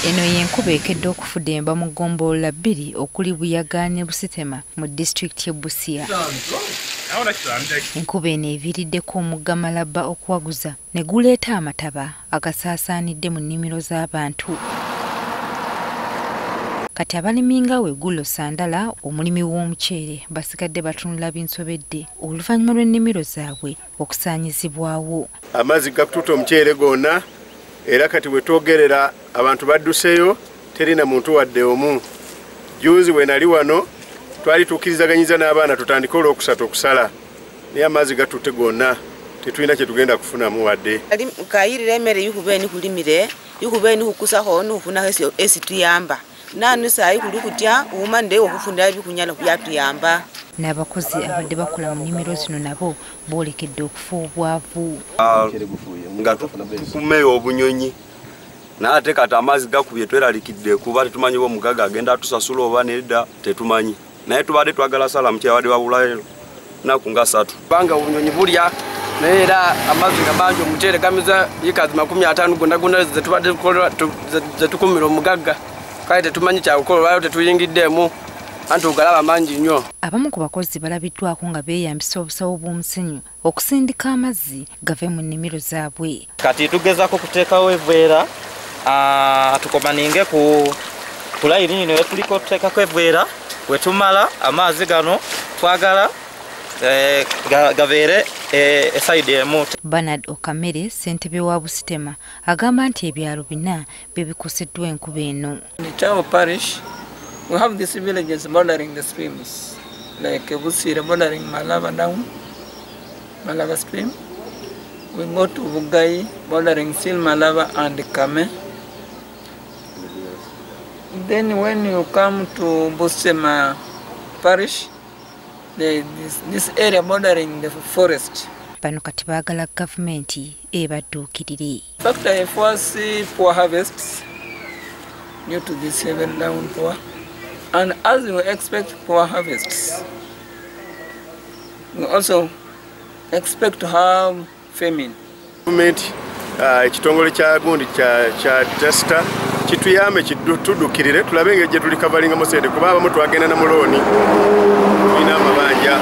Eno y'enkuba ekedde okufudemba mu ggombolola 2 okuli Buyaga ne Busitema mu distulikiti Busia. Enkuba eno eviiriddeko omugga Malaba okuwaguza ne guleeta amataba agasaasaanidde mu nnimiro z'abantu. Kati abalimi nga Wegulo Sandala, omulimi w'omuceere, basigadde batunula binsobedde oluvanyuma lw'ennimiro zaabwe okusaanyizibwawo. Amazzi gakututa omuceere gwonna era kati bwe twogerera abantu badduseeyo terina muntu wadde omu. Juzi bwe nali wano twali tukkirizzaganyiza n'abaana tutandike olwokusatu okusala naye amazzi gatutte gonna tetulina kye tugenda kufunamu wadde. Kayirira emmere yikubeeni kulimire yikubeeni kukusako n'okufunako esituyamba nanu saayi kuli kutya umandeewo okufundira ebikunyala byatuyamba. N'abakozi abadde bakola mu nnimiro zino nabo boolekedde okufa obwavu. Nga tukumeyo obunyonyi naate kati amazzi gakubye tweralikidde kuba tetumanyi oba omugaga agenda atusasula oba nedda tetumanyi naye tubadde twagala sala mukyala wadde wabulayo nnaku nga 3 kubanga obunyonyi bulya naye era amazzi nga mangi omuceere gamiza yikazi 50 gonna zetukumira omugagga kale tetumanyi kyakukola olwayo tetuyingiddemu anti ogalaba mangi nnyo. Abamu ku bakozi balabiddwako nga beeyambisa obusawo bw'omusenyu okusindika amazzi gave mu nnimiro zaabwe. Kati tugezaako kuteekawo evy'enyanja tukomaninge ku layini ino tuliko tuteekako evy'enyanja wetumala amazzi gano twagala gabeere esayidi emu. Bernard Okamere, ssentebe wa Busitema, agamba nti ebyalo 4 bye bikoseddwa enkuba eno. We have these villages bordering the streams, like Busia bordering Malaba down, Malaba stream. We go to Bugai bordering still Malaba and Kame. Then when you come to Busitema parish, this area bordering the forest. Bano kati baagala gavumenti ebadduukirire. Factor I foresee poor harvests due to this heavy downpour. And as we expect poor harvests, we also expect to have famine. Government ekitongole kya gundi kya testa kituyame tudukirire tulabe engeri gye tulikavalinga musente kuba abamu twagenda na mulooni tulina amabanja.